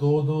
2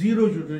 0